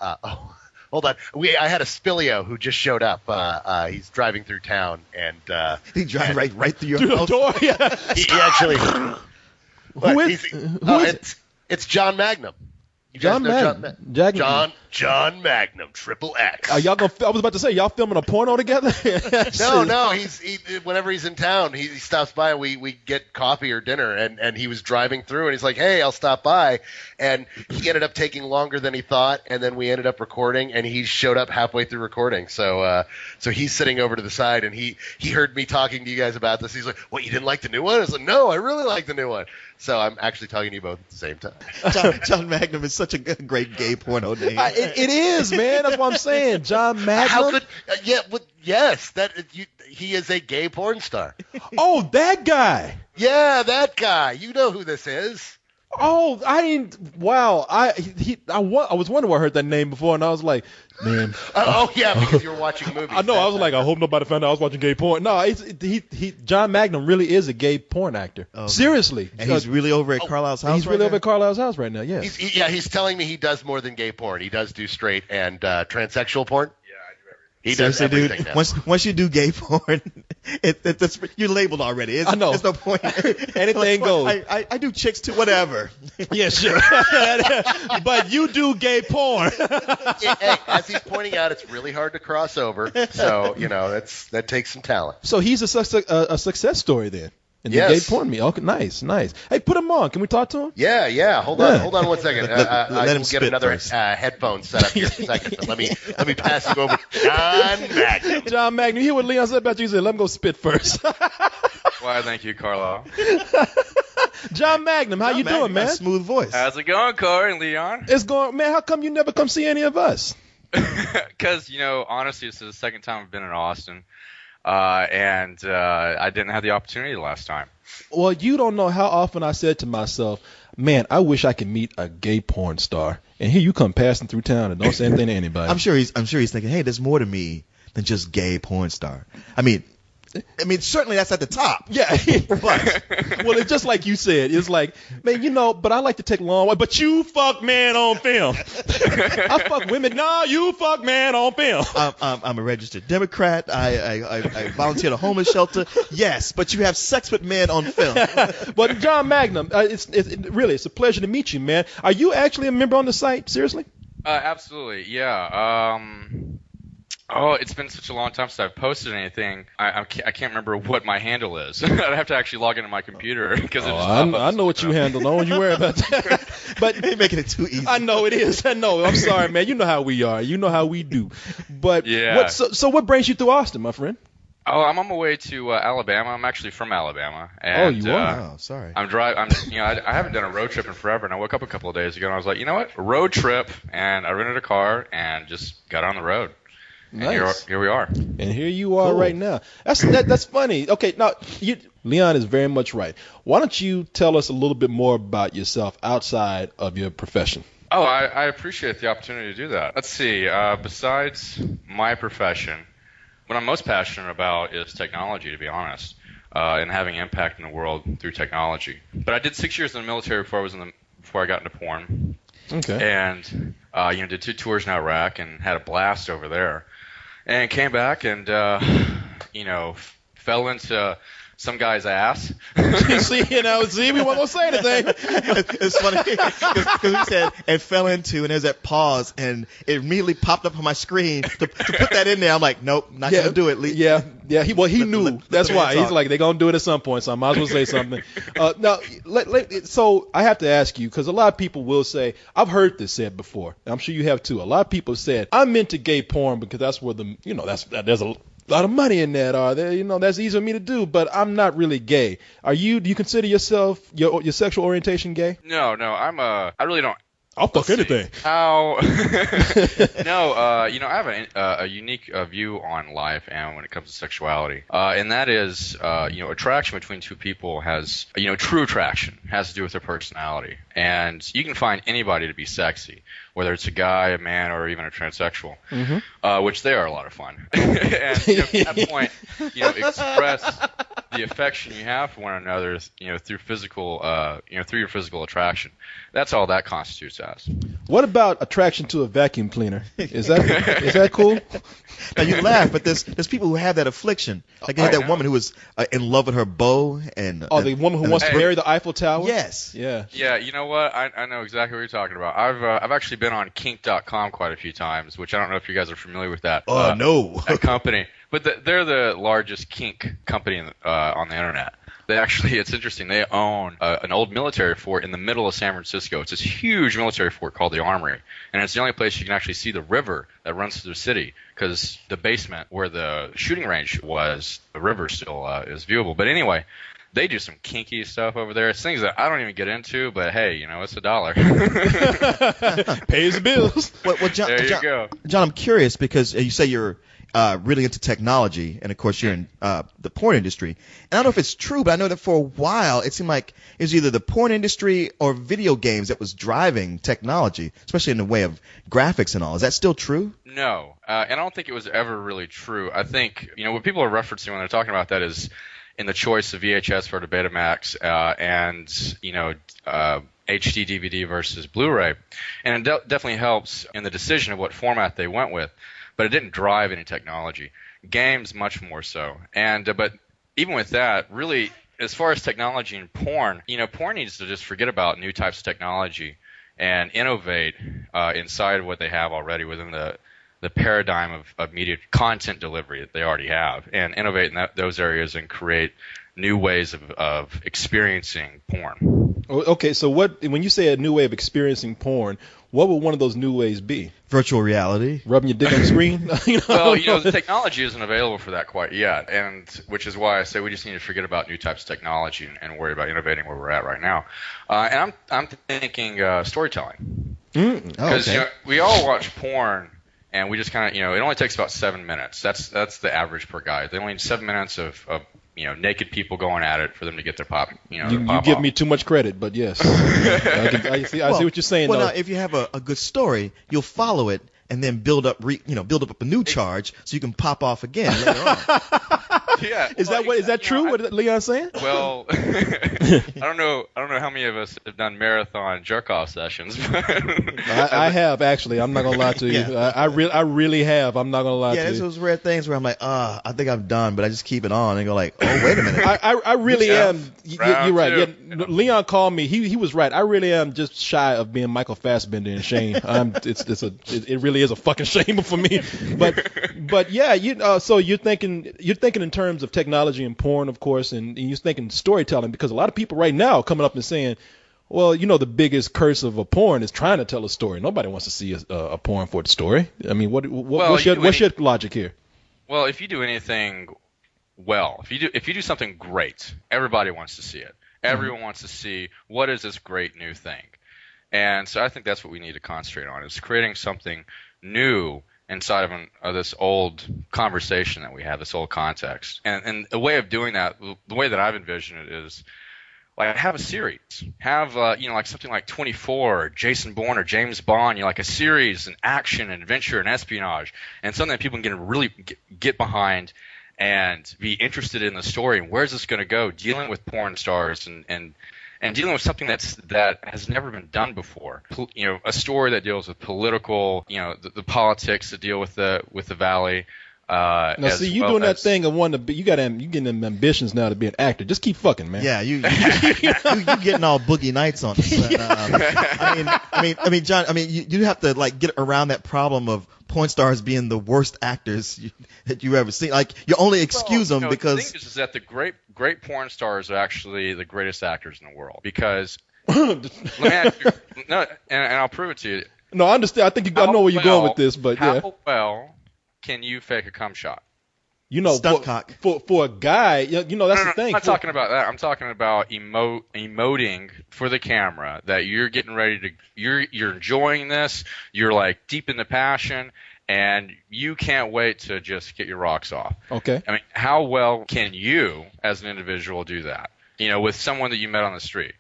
Hold on. I had a Spillio who just showed up. He's driving through town, and he drives right through your Through the house. door. Yeah. he actually. Who is it? It's John Magnum. You John guys know Magnum. John Magnum, triple X. Are y'all I was about to say, y'all filming a porno together? No. Whenever he's in town, he stops by and we get coffee or dinner. And he was driving through and he's like, "Hey, I'll stop by." And he ended up taking longer than he thought. And then we ended up recording, and he showed up halfway through recording. So he's sitting over to the side, and he heard me talking to you guys about this. He's like, "What, you didn't like the new one?" I was like, "No, I really like the new one." So I'm actually talking to you both at the same time. John Magnum is such a great gay porno name. It is, man. That's what I'm saying. John Magnum. How could? Yes, he is a gay porn star. Oh, that guy. Yeah, that guy. You know who this is. Oh, I didn't. Wow. I was wondering where I heard that name before, and I was like, man. Because you were watching movies. I know. I was like, I hope nobody found out I was watching gay porn. No, John Magnum really is a gay porn actor. Okay. Seriously. And he's really over at Carlyle's house. He's really over at Carlyle's house right now. Yes. He's telling me he does more than gay porn. He does do straight and transsexual porn. He does everything, dude. Now. Once you do gay porn, you're labeled already. I know. There's no point. Anything goes. I do chicks too, whatever. Yeah, sure. But you do gay porn. Hey, as he's pointing out, it's really hard to cross over. So, that takes some talent. So he's a success story then. And the gay porn me. Okay, nice. Hey, put him on. Can we talk to him? Yeah. Hold on 1 second. Let him get another headphone set up here in a second. So let me pass you over to John Magnum. John Magnum, you hear what Leon said about you? He said, let him go spit first. Why, thank you, Carlyle. John Magnum, how you doing, man? Smooth voice. How's it going, Corey and Leon? It's going, man. How come you never come see any of us? Because, honestly, this is the second time I've been in Austin. And I didn't have the opportunity the last time. Well, you don't know how often I said to myself, man, I wish I could meet a gay porn star. And here you come passing through town and don't say anything to anybody. I'm sure he's thinking, hey, there's more to me than just gay porn star. I mean, certainly that's at the top. Yeah. Well, it's just like you said. It's like, man, but I like to take long way. But you fuck man on film. I fuck women. No, you fuck man on film. I'm a registered Democrat. I volunteer at a homeless shelter. Yes, but you have sex with men on film. But John Magnum, it's a pleasure to meet you, man. Are you actually a member on the site? Seriously? Absolutely, yeah. Oh, it's been such a long time since I've posted anything. I can't remember what my handle is. I'd have to actually log into my computer because I know what you handle. Don't you worry about that. But you're making it too easy. I know it is. I know. I'm sorry, man. You know how we are. You know how we do. But yeah. So what brings you through Austin, my friend? Oh, I'm on my way to Alabama. I'm actually from Alabama. And, you are? Oh, sorry. I haven't done a road trip in forever, and I woke up a couple of days ago and I was like, you know what? A road trip, and I rented a car and just got on the road. Nice. Here we are. And here you are right now. That's funny. Okay, now Leon is very much right. Why don't you tell us a little bit more about yourself outside of your profession? Oh, I appreciate the opportunity to do that. Let's see. Besides my profession, what I'm most passionate about is technology, to be honest, and having impact in the world through technology. But I did 6 years in the military before I got into porn. Okay. And did 2 tours in Iraq and had a blast over there. And came back and, fell into some guy's ass. See, we weren't going to say anything. It's funny because we said, and fell into, and there's that pause, and it immediately popped up on my screen. To put that in there, I'm like, nope, not going to do it. Yeah. He knew. That's why. He's like, they're going to do it at some point, so I might as well say something. Now, so I have to ask you, because a lot of people will say, I've heard this said before, I'm sure you have too. A lot of people said, I'm into gay porn because that's where there's a lot of money in that, that's easy for me to do, but I'm not really gay. Do you consider yourself, your sexual orientation gay? No, I really don't. I'll fuck anything. How? No, I have a unique view on life and when it comes to sexuality, and that is, attraction between two people has, true attraction has to do with their personality, and you can find anybody to be sexy, whether it's a guy, a man, or even a transsexual, which they are a lot of fun. And at that point, express the affection you have for one another, through physical, through your physical attraction. That's all that constitutes as. What about attraction to a vacuum cleaner? Is that cool? Now you laugh, but there's people who have that affliction. Like that woman who was in love with her beau, and the woman who wants to marry the Eiffel Tower. Yes. Yeah. Yeah. You know what? I know exactly what you're talking about. I've actually been on kink.com quite a few times, which I don't know if you guys are familiar with that. Oh no. That company, but they're the largest kink company on the internet. They actually, it's interesting, they own an old military fort in the middle of San Francisco. It's this huge military fort called the Armory, and it's the only place you can actually see the river that runs through the city, because the basement where the shooting range was, the river still is viewable. But anyway, they do some kinky stuff over there. It's things that I don't even get into, but hey, it's $1. Pays the bills. Well, John, there you go. John, I'm curious because you say you're really into technology, and of course you're in the porn industry. And I don't know if it's true, but I know that for a while it seemed like it was either the porn industry or video games that was driving technology, especially in the way of graphics and all. Is that still true? No, and I don't think it was ever really true. I think what people are referencing when they're talking about that is in the choice of VHS for Betamax and HD DVD versus Blu-ray, and it definitely helps in the decision of what format they went with. But it didn't drive any technology. Games, much more so. And but even with that, really, as far as technology and porn, porn needs to just forget about new types of technology and innovate inside of what they have already within the paradigm of media content delivery that they already have, and innovate in those areas and create new ways of experiencing porn. Okay, so when you say a new way of experiencing porn, what would one of those new ways be? Virtual reality. Rubbing your dick on the screen? Well, the technology isn't available for that quite yet, and which is why I say we just need to forget about new types of technology and worry about innovating where we're at right now. And I'm thinking storytelling. Because we all watch porn, and we just kind of, it only takes about 7 minutes. That's the average per guy. They only need 7 minutes of naked people going at it for them to get their pop. You give me too much credit, but yes, I see what you're saying. Well, now, if you have a good story, you'll follow it and then build up a new charge so you can pop off again later on. Yeah. Is that true? What Leon's saying? Well, I don't know how many of us have done marathon jerk-off sessions. I have, actually. I'm not gonna lie to you. Yeah. I really have. I'm not gonna lie to you. Yeah, it's those rare things where I'm like, I think I'm done, but I just keep it on and go like, oh, wait a minute. I really am. You're right. Two. Yeah, Leon called me. He was right. I really am just shy of being Michael Fassbender in Shane. It really is a fucking shame for me. But yeah, so you're thinking in terms of technology and porn, of course, and you're thinking storytelling, because a lot of people right now are coming up and saying, well, the biggest curse of a porn is trying to tell a story. Nobody wants to see a porn for the story. I mean, what's your logic here? Well, if you do anything well, if you do something great, everybody wants to see it. Everyone wants to see what is this great new thing. And so I think that's what we need to concentrate on, is creating something new inside of this old conversation that we have, this old context. And the way of doing that, the way that I've envisioned it is, like, have a series. Have, like something like 24 or Jason Bourne or James Bond, like a series, an action, and adventure, and espionage, and something that people can really get behind and be interested in the story. And where's this going to go? Dealing with porn stars and dealing with something that has never been done before. A story that deals with political, the politics that deal with the valley. Now, see, you doing that thing of wanting to be, you getting them ambitions now to be an actor. Just keep fucking, man. Yeah, you getting all Boogie Nights on us. I mean, John. I mean, you have to get around that problem of porn stars being the worst actors that you ever seen. Like, you only excuse them because the thing is that the great porn stars are actually the greatest actors in the world. Because let me ask you, and I'll prove it to you. No, I understand. I think I know where you're going with this, but how well can you fake a cum shot? Stunt cock. For a guy, that's the thing. I'm not talking about that. I'm talking about emoting for the camera, that you're getting ready to, you're enjoying this, you're like deep in the passion, and you can't wait to just get your rocks off. Okay. I mean, how well can you, as an individual, do that? With someone that you met on the street?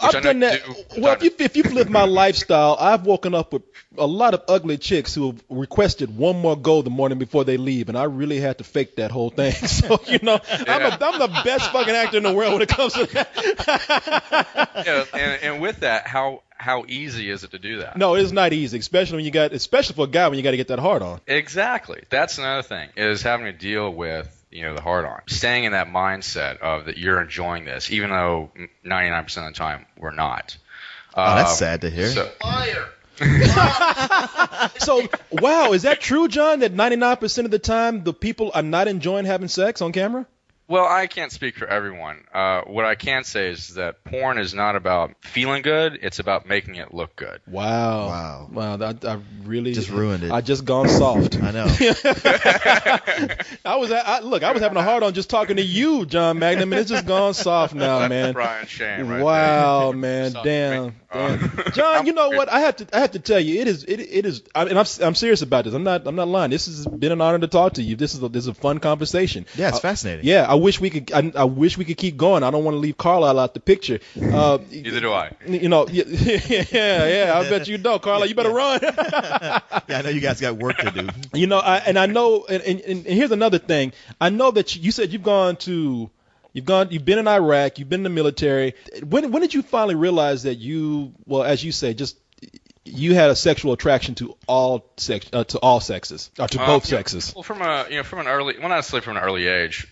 I've done that. Well, if you've lived my lifestyle, I've woken up with a lot of ugly chicks who have requested one more go the morning before they leave, and I really had to fake that whole thing. So, I'm the best fucking actor in the world when it comes to that. And with that, how easy is it to do that? No, it's not easy, especially for a guy when you got to get that hard on. Exactly. That's another thing, is having to deal with the hard on. Staying in that mindset of that you're enjoying this, even though 99% of the time we're not. That's sad to hear. Liar. So, wow, is that true, John, that 99% of the time the people are not enjoying having sex on camera? Well, I can't speak for everyone. What I can say is that porn is not about feeling good. It's about making it look good. Wow. I really just ruined it. I just gone soft. I know. I was having a hard on just talking to you, John Magnum, and it's just gone soft now, man. Brian Shane, right wow, there. Man, damn. John, you know what? I have to tell you, it is. I'm serious about this. I'm not lying. This has been an honor to talk to you. This is a fun conversation. Yeah, it's fascinating. Yeah, I wish we could. I wish we could keep going. I don't want to leave Carlyle out the picture. Neither do I. Yeah. I bet you don't, Carlyle. You better run. Yeah, I know you guys got work to do. I know. And here's another thing. I know that you said you've been in Iraq, you've been in the military. When did you finally realize that as you say, just you had a sexual attraction to all sexes, or to both sexes? Well, from an early age.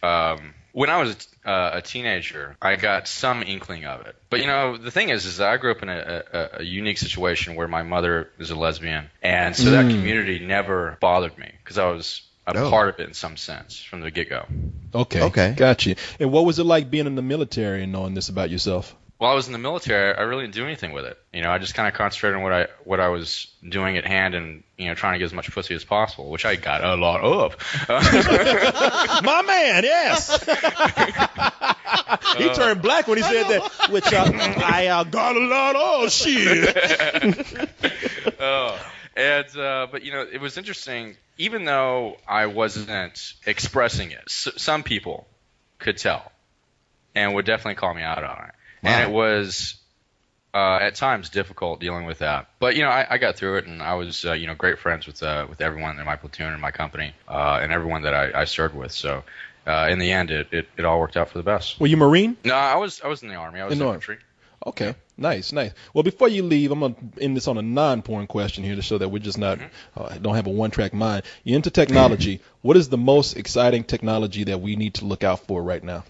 When I was a teenager, I got some inkling of it. But the thing is I grew up in a unique situation where my mother is a lesbian, and so that community never bothered me because I was a part of it in some sense from the get-go. Okay, got you. And what was it like being in the military and knowing this about yourself? While I was in the military, I really didn't do anything with it. I just kind of concentrated on what I was doing at hand and trying to get as much pussy as possible, which I got a lot of. My man, yes. He turned black when he said that. Which I got a lot of shit. But it was interesting. Even though I wasn't expressing it, some people could tell and would definitely call me out on it. Wow. And it was at times difficult dealing with that. But I got through it, and I was great friends with everyone in my platoon and my company and everyone that I served with. So in the end, it all worked out for the best. Were you Marine? No, I was in the Army. I was in infantry. Okay, nice. Well, before you leave, I'm gonna end this on a non-porn question here to show that we're just not don't have a one-track mind. You're into technology. What is the most exciting technology that we need to look out for right now?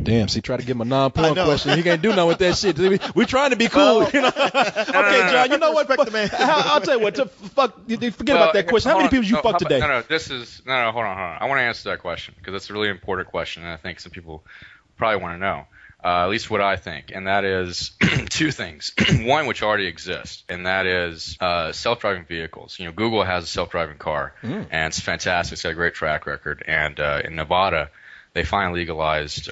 Damn, see, try to give him a non-porn question. He can't do nothing with that shit. We're trying to be cool. Okay, John, you know what? I'll tell you what. Forget about that question. How many people you fucked today? Hold on. I want to answer that question because it's a really important question, and I think some people probably want to know. At least what I think, and that is two things. One, which already exists, and that is self-driving vehicles. Google has a self-driving car, and it's fantastic. It's got a great track record. And in Nevada, they finally legalized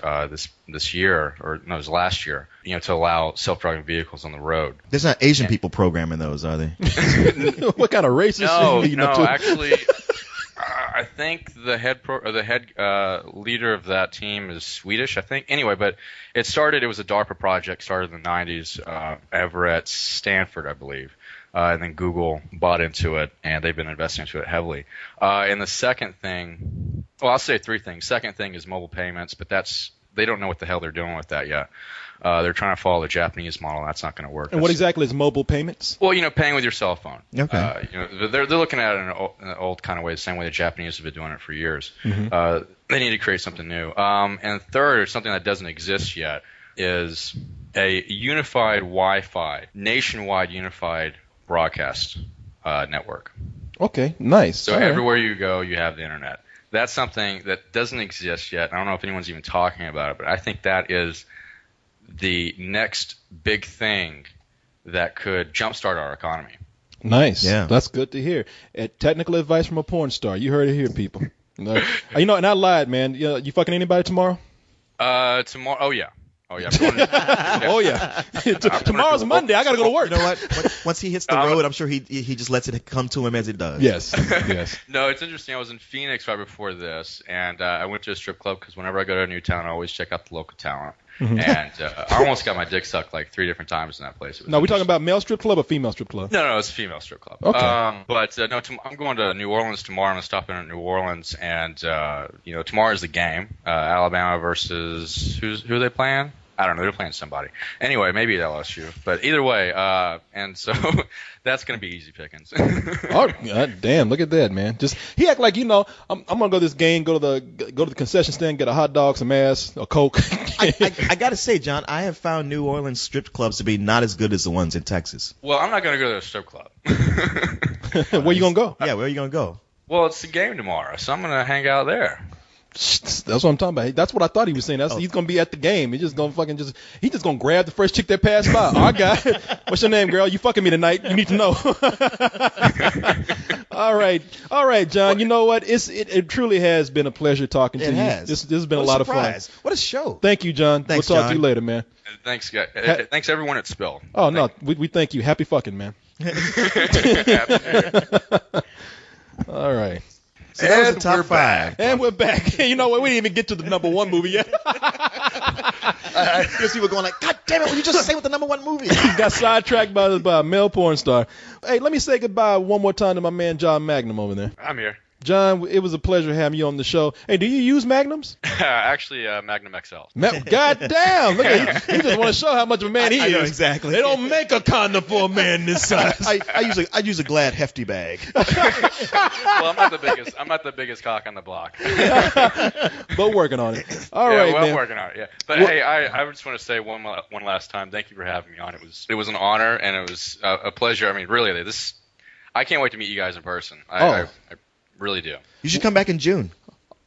this year, or no, it was last year, to allow self-driving vehicles on the road. There's not Asian people programming those, are they? What kind of racist? No, actually. I think the head leader of that team is Swedish, I think. Anyway, but it was a DARPA project, started in the 90s, ever at Stanford, I believe. And then Google bought into it, and they've been investing into it heavily. And the second thing, I'll say three things. Second thing is mobile payments, but they don't know what the hell they're doing with that yet. They're trying to follow the Japanese model. That's not going to work. And what exactly is mobile payments? Well, paying with your cell phone. Okay. They're looking at it in an old kind of way, the same way the Japanese have been doing it for years. Mm-hmm. They need to create something new. And third, something that doesn't exist yet, is a unified Wi-Fi, nationwide unified broadcast network. Okay, nice. So everywhere you go, you have the internet. That's something that doesn't exist yet. I don't know if anyone's even talking about it, but I think that is the next big thing that could jumpstart our economy. Nice. Yeah. That's good to hear. Technical advice from a porn star. You heard it here, people. And I lied, man. You fucking anybody tomorrow? Tomorrow? Oh, yeah. Oh yeah. I'm going Oh yeah. Tomorrow's Monday. I gotta go to work. You know what? Once he hits the road, I'm sure he just lets it come to him as it does. Yes. Yes. No, it's interesting. I was in Phoenix right before this, and I went to a strip club because whenever I go to a new town, I always check out the local talent. And I almost got my dick sucked like 3 different times in that place. Now, we talking about male strip club or female strip club? No, it's a female strip club. Okay. No, I'm going to New Orleans tomorrow. I'm going to stop in at New Orleans, and tomorrow is the game. Alabama versus who are they playing? I don't know. They're playing somebody. Anyway, maybe at LSU. But either way, and so that's going to be easy pickings. Oh, God damn. Look at that, man. Just he act like, I'm going to go to this game, go to the concession stand, get a hot dog, some ass, a Coke. I got to say, John, I have found New Orleans strip clubs to be not as good as the ones in Texas. Well, I'm not going to go to a strip club. Where you going to go? Yeah, where are you going to go? Well, it's the game tomorrow, so I'm going to hang out there. That's what I'm talking about. That's what I thought he was saying. He's gonna be at the game. He's just gonna grab the first chick that passed by. All right, guy. What's your name, girl? You fucking me tonight. You need to know. All right, John. You know what? It truly has been a pleasure talking to you. This has been a lot of fun. What a show. Thank you, John. Thanks, we'll talk John. to you later, man. Thanks, guys. Thanks everyone at Spill. Oh no, we thank you. Happy fucking, man. All right. So that was the top 5. And we're back. You know what? We didn't even get to the number 1 movie yet. Because people going like, God damn it, will you just say what the number 1 movie is? Got sidetracked by a male porn star. Hey, let me say goodbye one more time to my man John Magnum over there. I'm here. John, it was a pleasure having you on the show. Hey, do you use Magnums? Actually, Magnum XL. God damn! Look at he just want to show how much of a man he I know, is. exactly. They don't make a condom for a man this size. I use a Glad hefty bag. Well, I'm not the biggest cock on the block. But working on it. All right, man. I'm working on it. Yeah. But hey, I just want to say one last time, thank you for having me on. It was an honor and it was a pleasure. I mean, really, I can't wait to meet you guys in person. I really do. You should come back in June.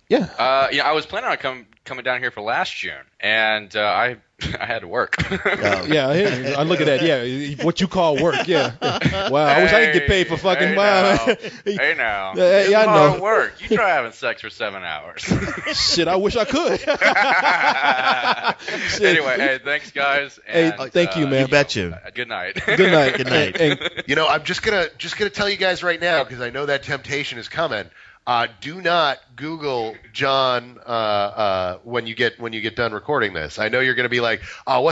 Yeah. I was planning on coming down here for last June, and I had to work. Yeah, I look at that. Yeah, what you call work. Yeah. Wow, I wish I could get paid for fucking. Hey now. Hey, I know. Hard work. You try having sex for 7 hours. Shit, I wish I could. Anyway, hey, thanks guys. And, hey, thank you, man. You bet you. Good night. Good night. Good night. I'm just gonna tell you guys right now because I know that temptation is coming. Do not Google John when you get done recording this. I know you're going to be like, oh, what